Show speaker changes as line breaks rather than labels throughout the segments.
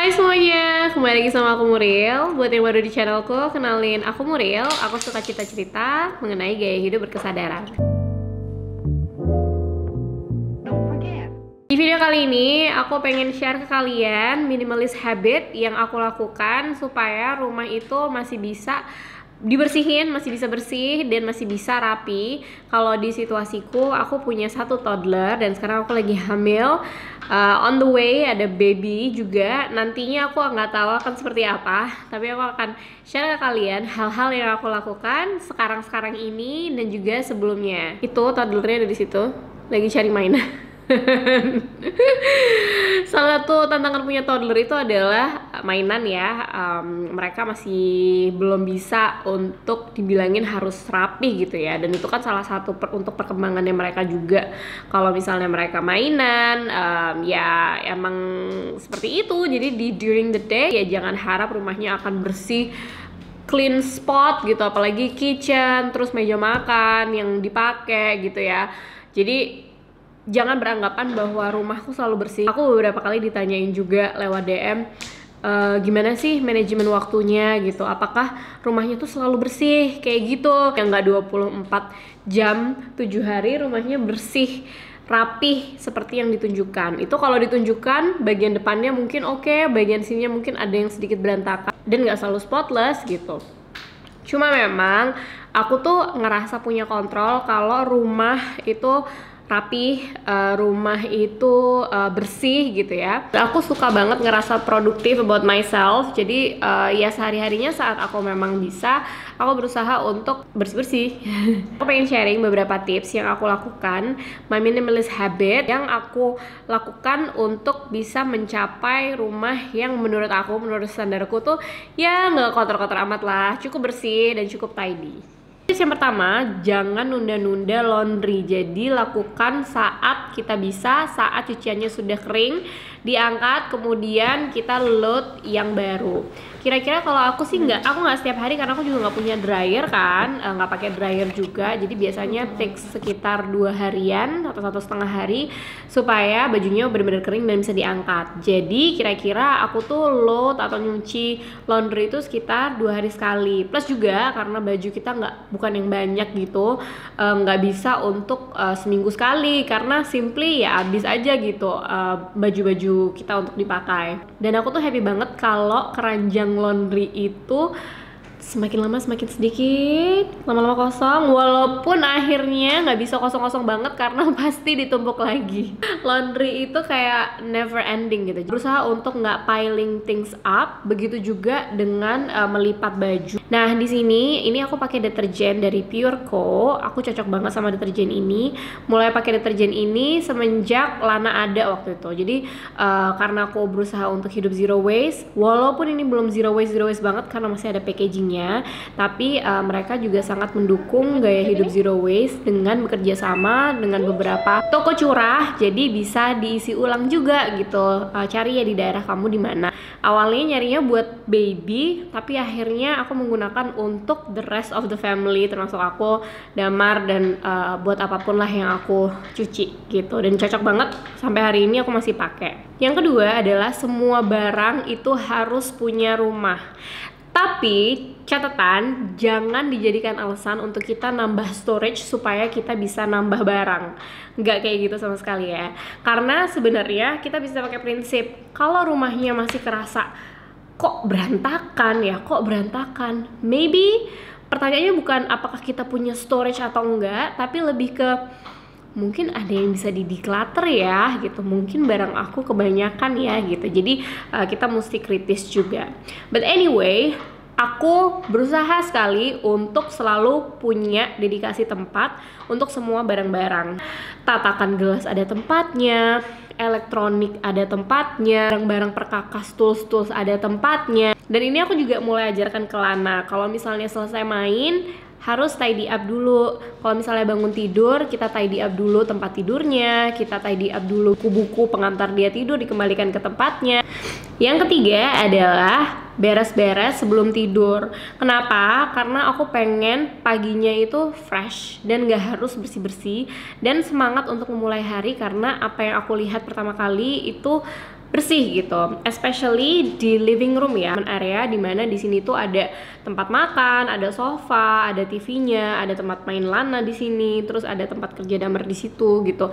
Hai semuanya, kembali lagi sama aku Muriel. Buat yang baru di channelku, kenalin aku Muriel. Aku suka cerita-cerita mengenai gaya hidup berkesadaran. Di video kali ini, aku pengen share ke kalian minimalist habit yang aku lakukan supaya rumah itu masih bisa dibersihin, masih bisa bersih, dan masih bisa rapi. Kalau di situasiku, aku punya satu toddler dan sekarang aku lagi hamil. On the way ada baby juga. Nantinya aku nggak tahu akan seperti apa, tapi aku akan share ke kalian hal-hal yang aku lakukan sekarang ini dan juga sebelumnya. Itu toddlernya ada di situ, lagi cari mainan. Salah satu tantangan punya toddler itu adalah mainan ya. Mereka masih belum bisa untuk dibilangin harus rapi gitu ya, dan itu kan salah satu untuk perkembangannya mereka juga. Kalau misalnya mereka mainan, ya emang seperti itu. Jadi during the day ya jangan harap rumahnya akan bersih, clean spot gitu, apalagi kitchen, terus meja makan yang dipakai gitu ya. Jadi jangan beranggapan bahwa rumahku selalu bersih. Aku beberapa kali ditanyain juga lewat DM, gimana sih manajemen waktunya gitu, apakah rumahnya tuh selalu bersih kayak gitu, yang nggak 24 jam 7 hari rumahnya bersih rapih seperti yang ditunjukkan. Itu kalau ditunjukkan bagian depannya mungkin oke, bagian sininya mungkin ada yang sedikit berantakan dan nggak selalu spotless gitu. Cuma memang aku tuh ngerasa punya kontrol kalau rumah itu rapi, rumah itu bersih gitu ya. Aku suka banget ngerasa produktif about myself. Jadi ya sehari-harinya saat aku memang bisa, aku berusaha untuk bersih-bersih. Aku pengen sharing beberapa tips yang aku lakukan, my minimalist habit yang aku lakukan untuk bisa mencapai rumah yang menurut aku, menurut standarku tuh ya nggak kotor-kotor amat lah, cukup bersih dan cukup tidy. Yang pertama, jangan nunda-nunda laundry. Jadi lakukan saat kita bisa, saat cuciannya sudah kering, diangkat, kemudian kita load yang baru. Kira-kira kalau aku sih aku nggak setiap hari karena aku juga nggak punya dryer kan, nggak pakai dryer juga. Jadi biasanya takes sekitar 2 harian atau 1,5 hari supaya bajunya benar-benar kering dan bisa diangkat. Jadi kira-kira aku tuh load atau nyuci laundry itu sekitar 2 hari sekali. Plus juga karena baju kita bukan yang banyak gitu, nggak bisa untuk seminggu sekali karena simply ya habis aja gitu baju-baju kita untuk dipakai. Dan aku tuh happy banget kalau keranjang laundry itu semakin lama semakin sedikit, lama-lama kosong, walaupun akhirnya nggak bisa kosong-kosong banget karena pasti ditumpuk lagi. Laundry itu kayak never ending gitu. Berusaha untuk nggak piling things up, begitu juga dengan melipat baju. Nah di sini ini aku pakai deterjen dari Pureco. Aku cocok banget sama deterjen ini. Mulai pakai deterjen ini semenjak Lana ada waktu itu. Jadi karena aku berusaha untuk hidup zero waste, walaupun ini belum zero waste banget karena masih ada packagingnya, tapi mereka juga sangat mendukung gaya hidup zero waste dengan bekerja sama dengan beberapa toko curah. Jadi bisa diisi ulang juga gitu. Cari ya di daerah kamu di mana. Awalnya nyarinya buat baby, tapi akhirnya aku menggunakan untuk the rest of the family, termasuk aku, Damar, dan buat apapun lah yang aku cuci gitu. Dan cocok banget sampai hari ini aku masih pakai. Yang kedua adalah semua barang itu harus punya rumah. Tapi catatan, jangan dijadikan alasan untuk kita nambah storage supaya kita bisa nambah barang. Nggak kayak gitu sama sekali ya. Karena sebenarnya kita bisa pakai prinsip, kalau rumahnya masih kerasa kok berantakan ya, kok berantakan, maybe pertanyaannya bukan apakah kita punya storage atau enggak, tapi lebih ke mungkin ada yang bisa di-declutter ya gitu, mungkin barang aku kebanyakan ya gitu. Jadi kita mesti kritis juga. But anyway, aku berusaha sekali untuk selalu punya dedikasi tempat untuk semua barang-barang. Tatakan gelas ada tempatnya, elektronik ada tempatnya, barang-barang perkakas, tools ada tempatnya. Dan ini aku juga mulai ajarkan ke Lana, kalau misalnya selesai main harus tidy up dulu. Kalau misalnya bangun tidur, kita tidy up dulu tempat tidurnya, kita tidy up dulu buku-buku pengantar dia tidur, dikembalikan ke tempatnya. Yang ketiga adalah beres-beres sebelum tidur. Kenapa? Karena aku pengen paginya itu fresh dan gak harus bersih-bersih dan semangat untuk memulai hari, karena apa yang aku lihat pertama kali itu bersih gitu, especially di living room ya, area dimana di sini tuh ada tempat makan, ada sofa, ada TV-nya, ada tempat main Lana di sini, terus ada tempat kerja Damar di situ gitu.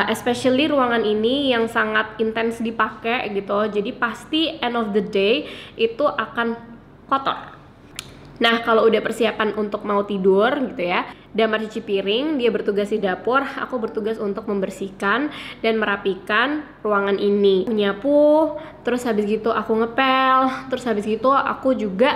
Especially ruangan ini yang sangat intens dipakai gitu, jadi pasti end of the day itu akan kotor. Nah, kalau udah persiapan untuk mau tidur gitu ya, Damar cuci piring, dia bertugas di dapur, aku bertugas untuk membersihkan dan merapikan ruangan ini. Aku nyapu, terus habis gitu aku ngepel, terus habis gitu aku juga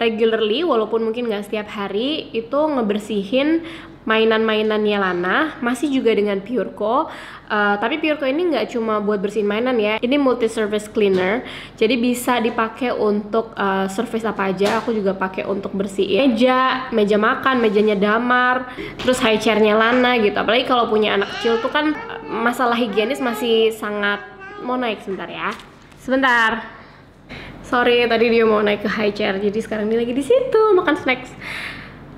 regularly, walaupun mungkin nggak setiap hari, itu ngebersihin mainan-mainannya Lana, masih juga dengan Pureco. Tapi Pureco ini nggak cuma buat bersihin mainan ya, ini multi surface cleaner, jadi bisa dipakai untuk surface apa aja. Aku juga pakai untuk bersihin meja makan, mejanya Damar, terus high chairnya Lana gitu. Apalagi kalau punya anak kecil tuh kan masalah higienis masih sangat. Mau naik sebentar ya, sebentar. Sorry, tadi dia mau naik ke high chair, jadi sekarang dia lagi di situ makan snacks.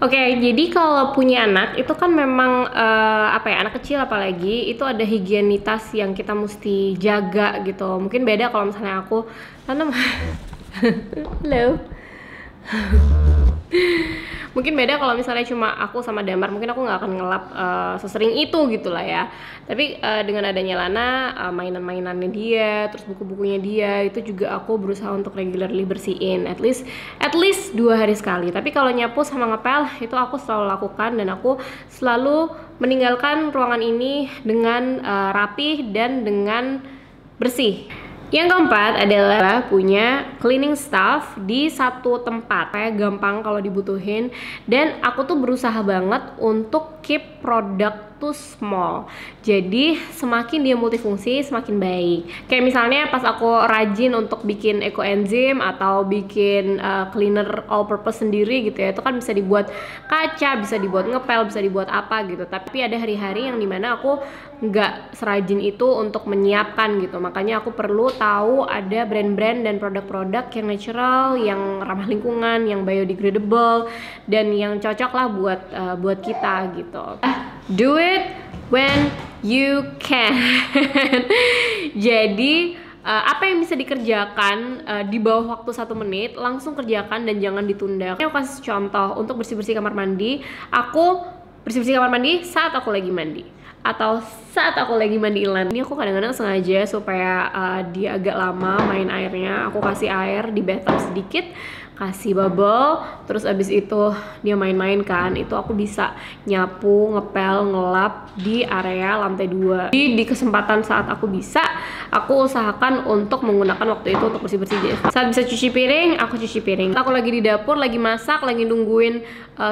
Oke, jadi kalau punya anak itu kan memang anak kecil apalagi itu ada higienitas yang kita mesti jaga gitu. Mungkin beda kalau misalnya aku tanam. Halo. Mungkin beda kalau misalnya cuma aku sama Damar, mungkin aku nggak akan ngelap sesering itu gitu lah ya. Tapi dengan adanya Lana, mainan-mainannya dia, terus buku-bukunya dia, itu juga aku berusaha untuk regularly bersihin, at least 2 hari sekali. Tapi kalau nyapu sama ngepel itu aku selalu lakukan, dan aku selalu meninggalkan ruangan ini dengan rapih dan dengan bersih. Yang keempat adalah punya cleaning staff di satu tempat, kayak gampang kalau dibutuhin. Dan aku tuh berusaha banget untuk keep produk tuh small, jadi semakin dia multifungsi semakin baik. Kayak misalnya pas aku rajin untuk bikin ekoenzim atau bikin cleaner all purpose sendiri gitu ya, itu kan bisa dibuat kaca, bisa dibuat ngepel, bisa dibuat apa gitu. Tapi ada hari-hari yang dimana aku nggak serajin itu untuk menyiapkan gitu, makanya aku perlu tahu ada brand-brand dan produk-produk yang natural, yang ramah lingkungan, yang biodegradable, dan yang cocok lah buat kita gitu. Do it when you can. Jadi apa yang bisa dikerjakan di bawah waktu 1 menit, langsung kerjakan dan jangan ditunda. Aku kasih contoh untuk bersih-bersih kamar mandi. Aku bersih-bersih kamar mandi saat aku lagi mandi atau saat aku lagi mandiin Lana. Ini aku kadang-kadang sengaja supaya dia agak lama main airnya. Aku kasih air di bathtub sedikit, kasih bubble, terus abis itu dia main-main kan, itu aku bisa nyapu, ngepel, ngelap di area lantai 2. Di kesempatan saat aku bisa, aku usahakan untuk menggunakan waktu itu untuk bersih-bersih. Saat bisa cuci piring, aku cuci piring. Aku lagi di dapur, lagi masak, lagi nungguin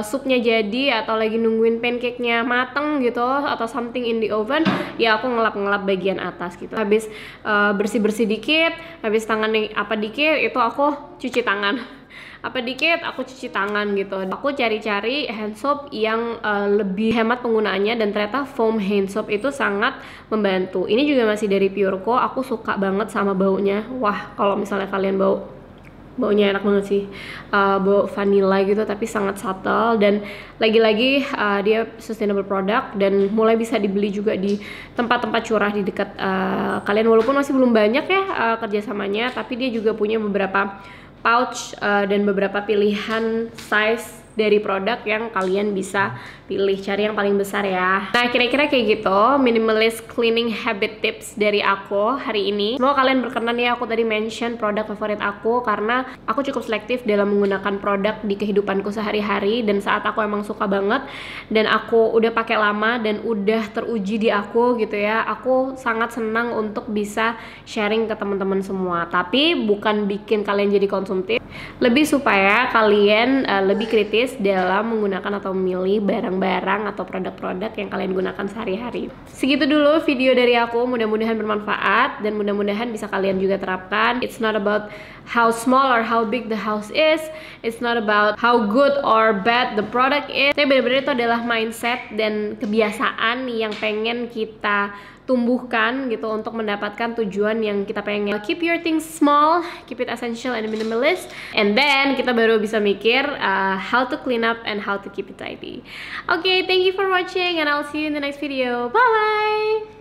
supnya jadi, atau lagi nungguin pancake-nya mateng gitu, atau something in the oven, ya aku ngelap-ngelap bagian atas gitu. Habis bersih-bersih dikit, habis tangan apa dikit, itu aku cuci tangan. Apa dikit aku cuci tangan gitu. Aku cari-cari hand soap yang lebih hemat penggunaannya, dan ternyata foam hand soap itu sangat membantu. Ini juga masih dari Pureco. Aku suka banget sama baunya. Wah, kalau misalnya kalian baunya enak banget sih, bau vanilla gitu, tapi sangat subtle. Dan lagi-lagi dia sustainable product dan mulai bisa dibeli juga di tempat-tempat curah di dekat kalian. Walaupun masih belum banyak ya kerjasamanya, tapi dia juga punya beberapa pouch dan beberapa pilihan size dari produk yang kalian bisa pilih. Cari yang paling besar ya. Nah, kira-kira kayak gitu minimalist cleaning habit tips dari aku hari ini. Semoga kalian berkenan ya. Aku tadi mention produk favorit aku karena aku cukup selektif dalam menggunakan produk di kehidupanku sehari-hari, dan saat aku emang suka banget dan aku udah pakai lama dan udah teruji di aku gitu ya, aku sangat senang untuk bisa sharing ke teman-teman semua. Tapi bukan bikin kalian jadi konsumtif, lebih supaya kalian lebih kritis dalam menggunakan atau memilih barang-barang atau produk-produk yang kalian gunakan sehari-hari. Segitu dulu video dari aku, mudah-mudahan bermanfaat dan mudah-mudahan bisa kalian juga terapkan. It's not about how small or how big the house is, it's not about how good or bad the product is. Tapi benar-benar itu adalah mindset dan kebiasaan yang pengen kita tumbuhkan gitu untuk mendapatkan tujuan yang kita pengen. Keep your things small, keep it essential and minimalist, and then kita baru bisa mikir how to clean up and how to keep it tidy. Okay, thank you for watching and I'll see you in the next video. Bye bye.